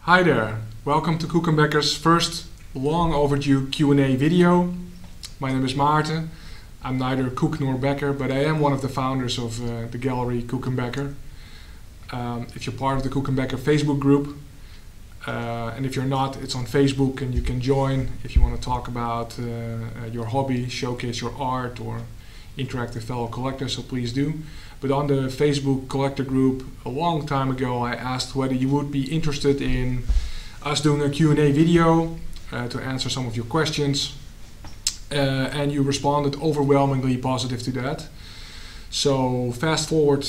Hi there, welcome to Becker's first long overdue Q&A video. My name is Maarten. I'm neither Koek nor Becker, but I am one of the founders of the gallery Becker. If you're part of the Becker Facebook group, and if you're not, it's on Facebook and you can join if you want to talk about your hobby, showcase your art, or interact with fellow collectors, so please do. But on the Facebook collector group a long time ago, I asked whether you would be interested in us doing a Q&A video to answer some of your questions, and you responded overwhelmingly positive to that. So fast forward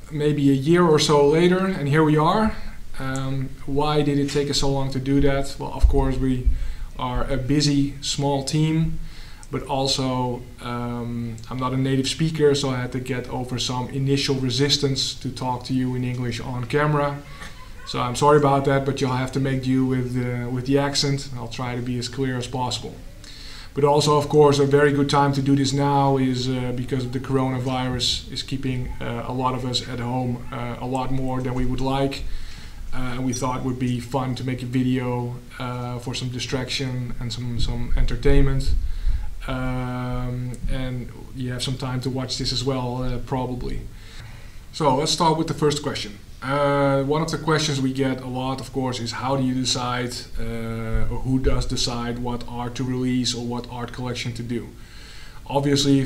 maybe a year or so later, and here we are. Why did it take us so long to do that? Well, of course, we are a busy small team, but also I'm not a native speaker, so I had to get over some initial resistance to talk to you in English on camera. So I'm sorry about that, but you'll have to make do with the accent. I'll try to be as clear as possible. But also, of course, a very good time to do this now is because of the coronavirus is keeping a lot of us at home a lot more than we would like. And we thought it would be fun to make a video for some distraction and some entertainment. And you have some time to watch this as well, probably. So let's start with the first question. One of the questions we get a lot, of course, is how do you decide, or who does decide what art to release or what art collection to do? Obviously,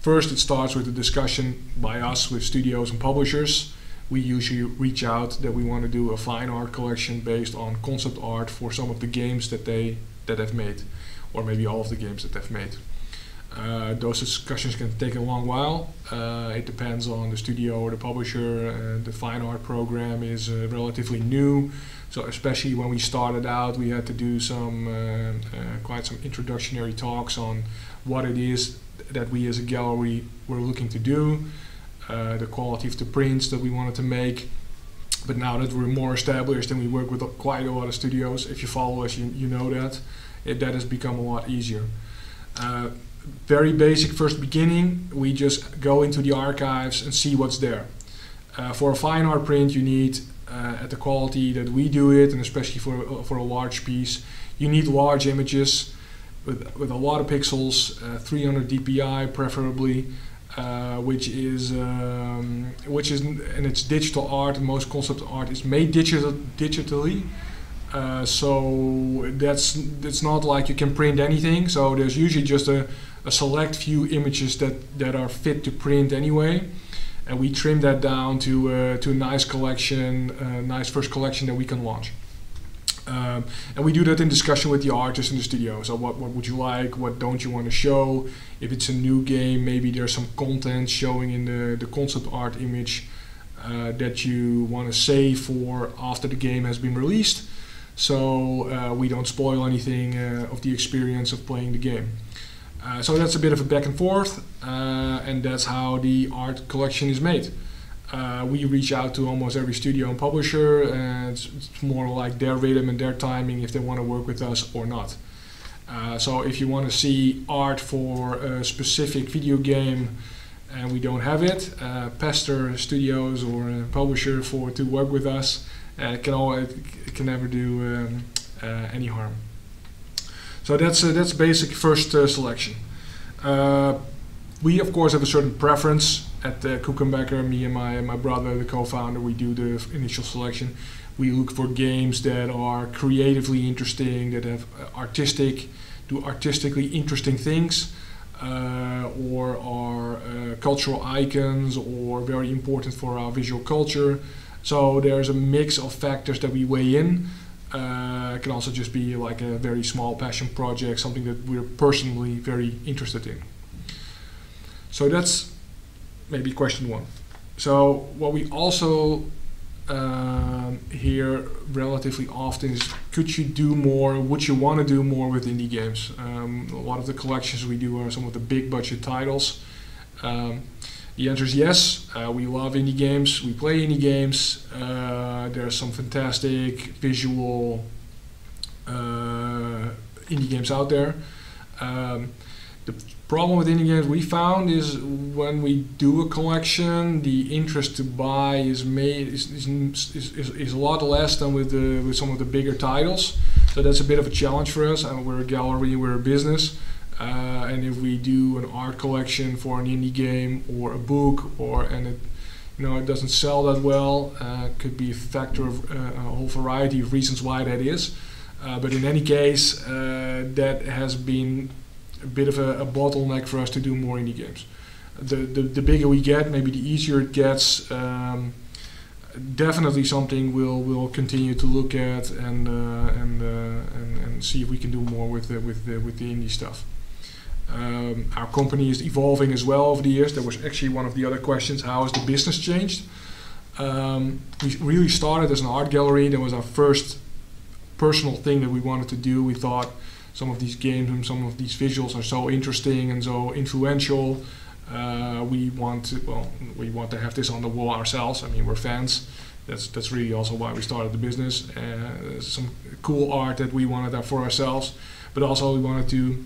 first it starts with a discussion by us with studios and publishers. We usually reach out that we want to do a fine art collection based on concept art for some of the games that they've made, or maybe all of the games that they've made. Those discussions can take a long while. It depends on the studio or the publisher. The fine art program is relatively new, so especially when we started out, we had to do quite some introductory talks on what it is that we as a gallery were looking to do, the quality of the prints that we wanted to make. But now that we're more established and we work with quite a lot of studios, if you follow us, you know that. That has become a lot easier. Very basic first beginning, we just go into the archives and see what's there. For a fine art print, you need, at the quality that we do it, and especially for a large piece, you need large images with a lot of pixels, 300 dpi preferably, which is and it's digital art, and most concept art is made digitally. So that's not like you can print anything. So there's usually just a select few images that are fit to print anyway, and we trim that down to a nice collection, nice first collection that we can launch. And we do that in discussion with the artists in the studio. So what would you like? What don't you want to show? If it's a new game, maybe there's some content showing in the concept art image that you want to save for after the game has been released. So we don't spoil anything of the experience of playing the game. So that's a bit of a back and forth, and that's how the art collection is made. We reach out to almost every studio and publisher, and it's more like their rhythm and their timing if they want to work with us or not. So if you want to see art for a specific video game and we don't have it, pester studios or a publisher to work with us. It can never do any harm. So that's basic first selection. We of course have a certain preference at Becker. Me and my brother, the co-founder, we do the initial selection. We look for games that are creatively interesting, that have artistically interesting things, or are cultural icons, or very important for our visual culture. So there's a mix of factors that we weigh in. It can also just be like a very small passion project, something that we're personally very interested in. So that's maybe question one. So what we also hear relatively often is, could you do more? Would you want to do more with indie games? A lot of the collections we do are some of the big budget titles. The answer is yes. We love indie games. We play indie games. There are some fantastic visual indie games out there. The problem with indie games we found is when we do a collection, the interest to buy is a lot less than with some of the bigger titles. So that's a bit of a challenge for us. And we're a gallery, we're a business, and if we do an art collection for an indie game or a book, and it doesn't sell that well, could be a factor of a whole variety of reasons why that is. But in any case, that has been a bit of a bottleneck for us to do more indie games. The bigger we get, maybe the easier it gets. Definitely something we'll continue to look at and see if we can do more with the indie stuff. Our company is evolving as well over the years. That was actually one of the other questions: how has the business changed? We really started as an art gallery. That was our first personal thing that we wanted to do. We thought some of these games and some of these visuals are so interesting and so influential. We want to have this on the wall ourselves. I mean, we're fans. That's really also why we started the business. Some cool art that we wanted for ourselves, but also we wanted to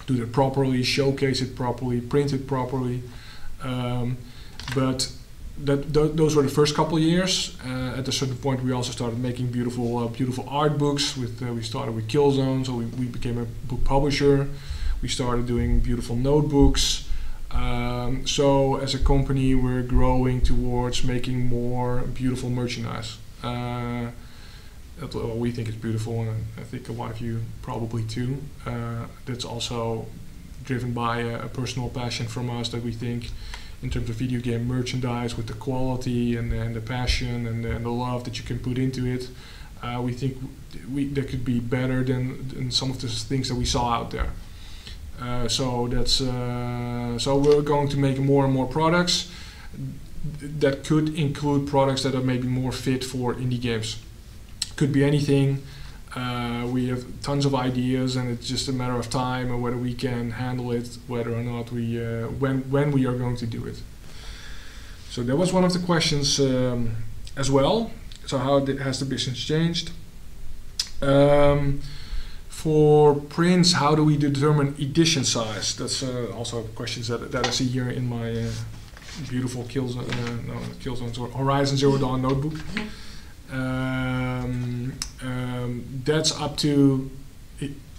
do it properly, showcase it properly, print it properly. But those were the first couple of years. At a certain point, we also started making beautiful art books. We started with Killzone, so we became a book publisher. We started doing beautiful notebooks. So as a company, we're growing towards making more beautiful merchandise. We think it's beautiful, and I think a lot of you probably too. That's also driven by a personal passion from us, that we think in terms of video game merchandise, with the quality and the passion and the love that you can put into it, we think that could be better than some of the things that we saw out there. So we're going to make more and more products that could include products that are maybe more fit for indie games. Could be anything. We have tons of ideas, and it's just a matter of time and whether we can handle it, whether or not when we are going to do it. So that was one of the questions as well. So how has the business changed? For prints, how do we determine edition size? That's also questions that I see here in my beautiful Horizon Zero Dawn notebook. That's up to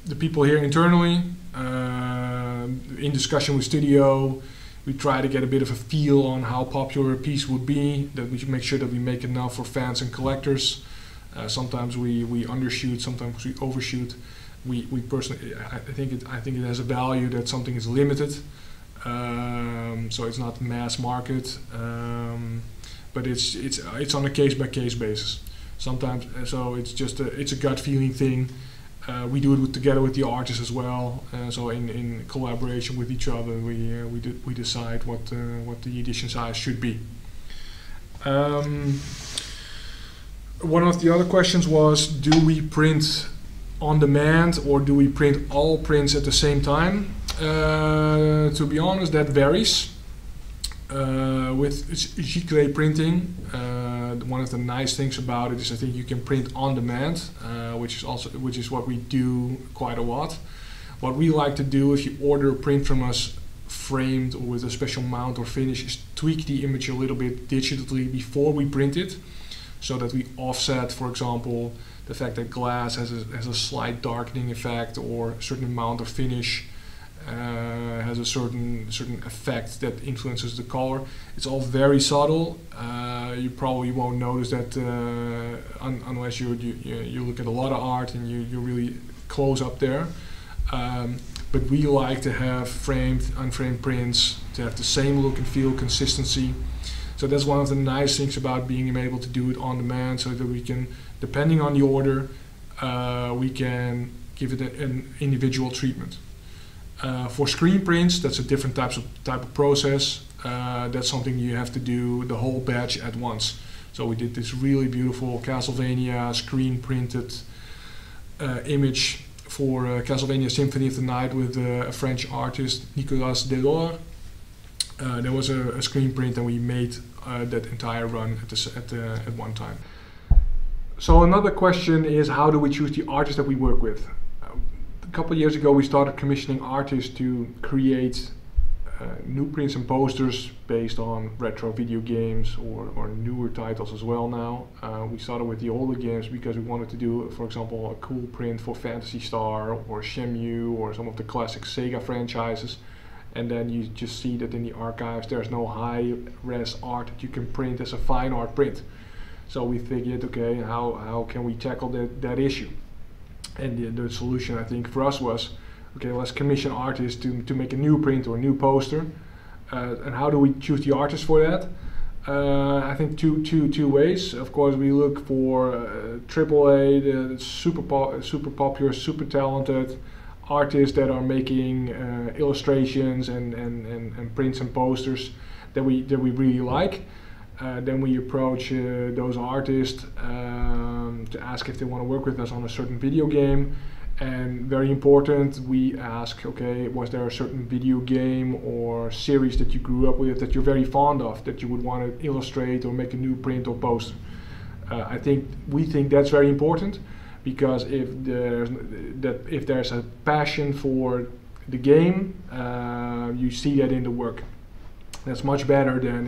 the people here internally. In discussion with studio, we try to get a bit of a feel on how popular a piece would be, that we should make sure that we make enough for fans and collectors. Sometimes we undershoot, sometimes we overshoot. We personally, I think it has a value that something is limited, so it's not mass market, but it's on a case by case basis. Sometimes, so it's a gut feeling thing. We do it together with the artists as well. So in collaboration with each other, we decide what the edition size should be. One of the other questions was, do we print on demand or do we print all prints at the same time? To be honest, that varies. With giclée printing, one of the nice things about it is I think you can print on demand, which is what we do quite a lot. What we like to do, if you order a print from us framed or with a special mount or finish, is tweak the image a little bit digitally before we print it, so that we offset, for example, the fact that glass has a slight darkening effect, or a certain amount of finish has a certain effect that influences the color. It's all very subtle. You probably won't notice that unless you look at a lot of art and you're really close up there. But we like to have framed, unframed prints to have the same look and feel, consistency. So that's one of the nice things about being able to do it on demand, so that we can, depending on the order, we can give it an individual treatment. For screen prints, that's a different type of process. That's something you have to do the whole batch at once. So we did this really beautiful Castlevania screen printed image for Castlevania Symphony of the Night with a French artist, Nicolas Delors. There was a screen print, and we made that entire run at one time. So another question is, how do we choose the artists that we work with? couple of years ago we started commissioning artists to create new prints and posters based on retro video games or newer titles as well now. We started with the older games because we wanted to do, for example, a cool print for Phantasy Star or Shenmue or some of the classic Sega franchises. And then you just see that in the archives there's no high-res art that you can print as a fine art print. So we figured, okay, how can we tackle that issue? And the solution, I think, for us was, okay, let's commission artists to make a new print or a new poster. And how do we choose the artist for that? I think two ways. Of course, we look for AAA, the super popular, super talented artists that are making illustrations and prints and posters that we really like. Then we approach those artists to ask if they want to work with us on a certain video game. And very important, we ask, okay, was there a certain video game or series that you grew up with that you're very fond of, that you would want to illustrate or make a new print or poster? We think that's very important, because if there's a passion for the game, you see that in the work. That's much better than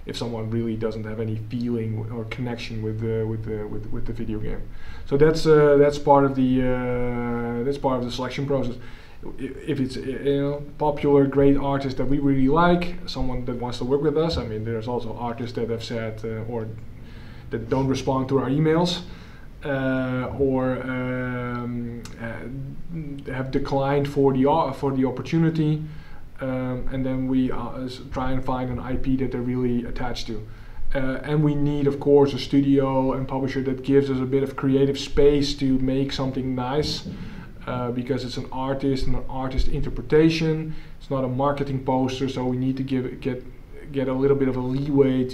if someone really doesn't have any feeling or connection with the video game. So that's part of the selection process. If it's popular, great artist that we really like, someone that wants to work with us. I mean, there's also artists that have said or that don't respond to our emails. Or have declined for the opportunity, and then we try and find an IP that they're really attached to. And we need, of course, a studio and publisher that gives us a bit of creative space to make something nice, because it's an artist and an artist interpretation. It's not a marketing poster, so we need to get a little bit of a leeway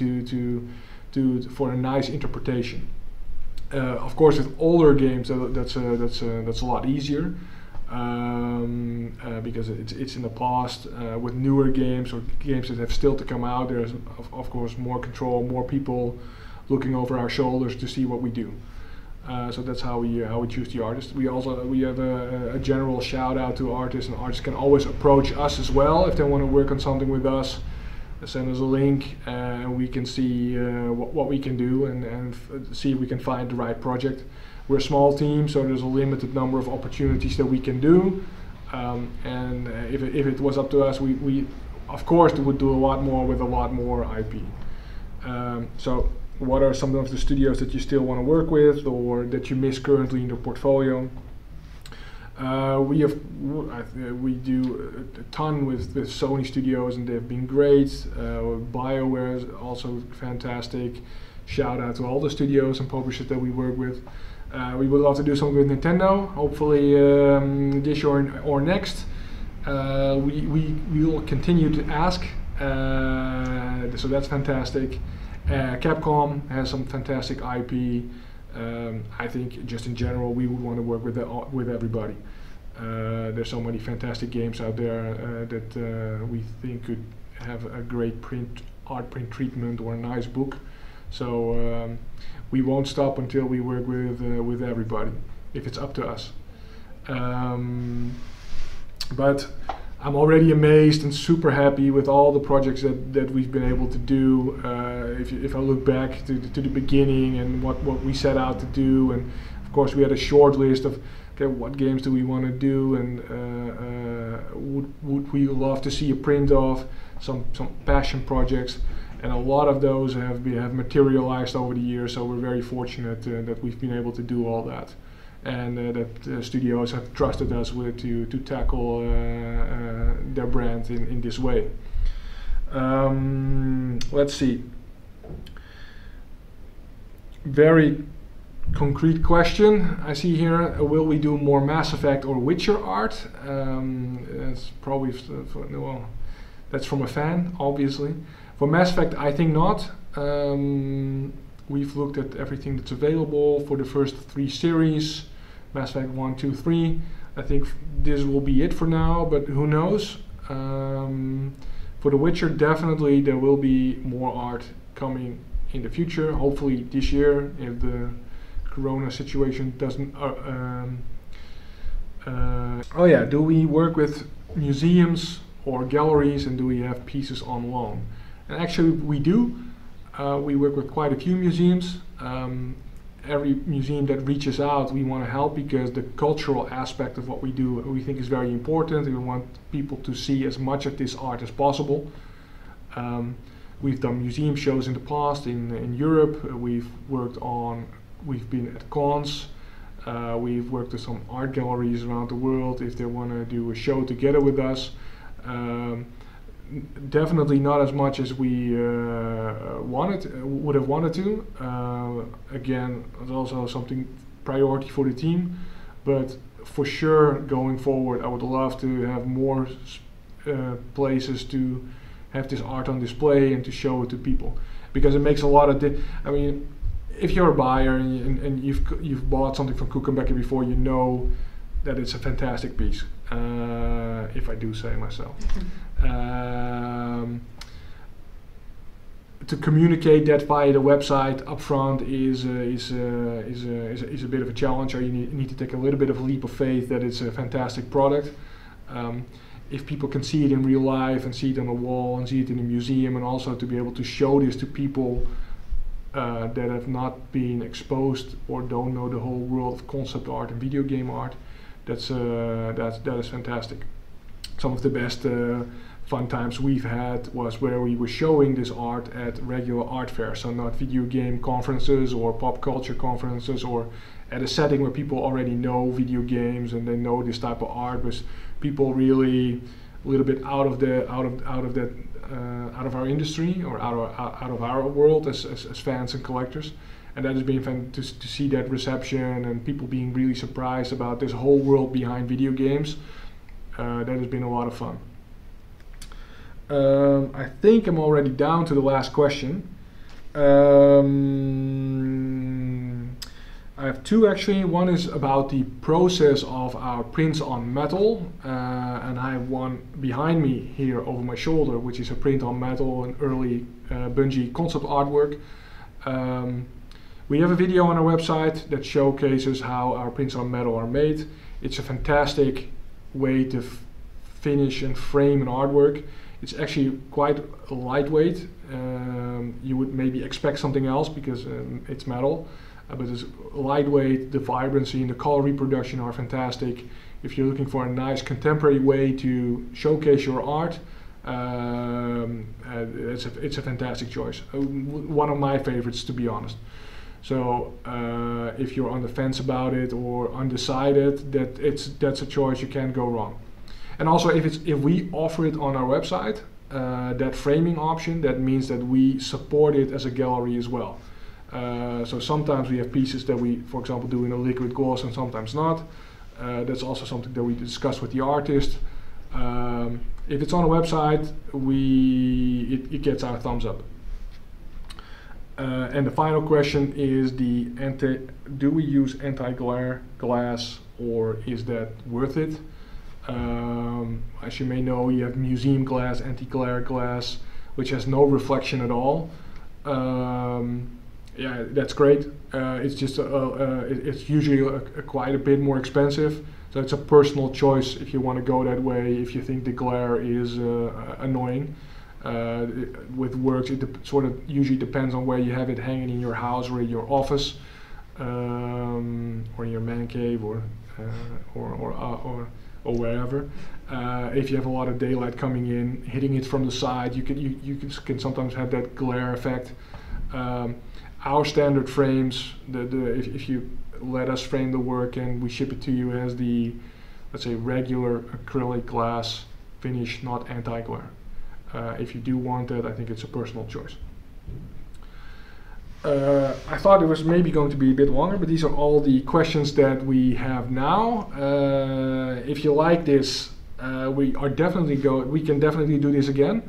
for a nice interpretation. Of course, with older games, that's a lot easier, because it's in the past. With newer games or games that have still to come out, there's of course more control, more people looking over our shoulders to see what we do. So that's how we choose the artist. We have a general shout out to artists, and artists can always approach us as well if they want to work on something with us. Send us a link, and we can see what we can do and see if we can find the right project. We're a small team, so there's a limited number of opportunities that we can do. And if it was up to us, we of course would do a lot more with a lot more IP. So what are some of the studios that you still want to work with or that you miss currently in your portfolio? We do a ton with Sony studios, and they've been great. BioWare is also fantastic. Shout out to all the studios and publishers that we work with. We would love to do something with Nintendo, hopefully this year or next. We will continue to ask, so that's fantastic. Capcom has some fantastic IP. I think just in general we would want to work with everybody. There's so many fantastic games out there that we think could have a great art print treatment or a nice book. So we won't stop until we work with everybody, if it's up to us. But I'm already amazed and super happy with all the projects that we've been able to do. If I look back to the beginning and what we set out to do, and of course we had a short list of, okay, what games do we want to do, and would we love to see a print of, some passion projects, and a lot of those have materialized over the years. So we're very fortunate that we've been able to do all that. And that studios have trusted us to tackle their brand in this way. Let's see. Very concrete question I see here. Will we do more Mass Effect or Witcher art? That's probably that's from a fan, obviously. For Mass Effect, I think not. We've looked at everything that's available for the first 3 series. Mass Effect 1, 2, 3. I think this will be it for now, but who knows? For The Witcher, definitely there will be more art coming in the future. Hopefully this year, if the Corona situation doesn't Oh yeah, do we work with museums or galleries, and do we have pieces on loan? And actually we do. We work with quite a few museums. Every museum that reaches out, we want to help, because the cultural aspect of what we do we think is very important. We want people to see as much of this art as possible. We've done museum shows in the past in Europe. We've been at cons. We've worked with some art galleries around the world if they want to do a show together with us. Definitely not as much as we would have wanted to. Again, it's also something priority for the team, but for sure going forward I would love to have more places to have this art on display and to show it to people, because it makes a lot of I mean, if you're a buyer and you've bought something from Becker before, you know that it's a fantastic piece, if I do say myself. To communicate that via the website upfront is a bit of a challenge, or you need to take a little bit of a leap of faith that it's a fantastic product. If people can see it in real life and see it on the wall and see it in a museum, and also to be able to show this to people that have not been exposed or don't know the whole world of concept art and video game art, that is fantastic. Some of the best fun times we've had was where we were showing this art at regular art fairs, so not video game conferences or pop culture conferences, or at a setting where people already know video games and they know this type of art, but people really a little bit out of our industry or out of our world as fans and collectors. And that has been fun to see that reception and people being really surprised about this whole world behind video games. That has been a lot of fun. I think I'm already down to the last question. I have two actually. One is about the process of our prints on metal, and I have one behind me here over my shoulder, which is a print on metal, an early Bungie concept artwork. We have a video on our website that showcases how our prints on metal are made. It's a fantastic way to finish and frame an artwork. It's actually quite lightweight. You would maybe expect something else because it's metal. But it's lightweight, the vibrancy and the color reproduction are fantastic. If you're looking for a nice contemporary way to showcase your art, it's a fantastic choice. One of my favorites, to be honest. So if you're on the fence about it or undecided, that's a choice you can't go wrong. And also if we offer it on our website, that framing option, that means that we support it as a gallery as well. So sometimes we have pieces that we, for example, do in a liquid gloss and sometimes not. That's also something that we discuss with the artist. If it's on a website, it gets our thumbs up. And the final question is do we use anti-glare glass, or is that worth it? As you may know, you have museum glass, anti-glare glass, which has no reflection at all. Yeah, that's great. It's just it's usually quite a bit more expensive. So it's a personal choice if you want to go that way. If you think the glare is annoying, with works, it sort of usually depends on where you have it hanging in your house or in your office, or in your man cave, or wherever. If you have a lot of daylight coming in, hitting it from the side, you can sometimes have that glare effect. Our standard frames, if you let us frame the work and we ship it to you as the, let's say, regular acrylic glass finish, not anti-glare. If you do want that, I think it's a personal choice. I thought it was maybe going to be a bit longer, but these are all the questions that we have now. If you like this, we can definitely do this again.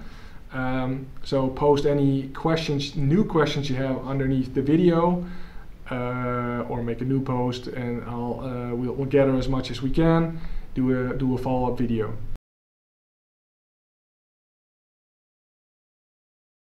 So post any questions, new questions you have underneath the video, or make a new post, and we'll gather as much as we can, do a follow-up video.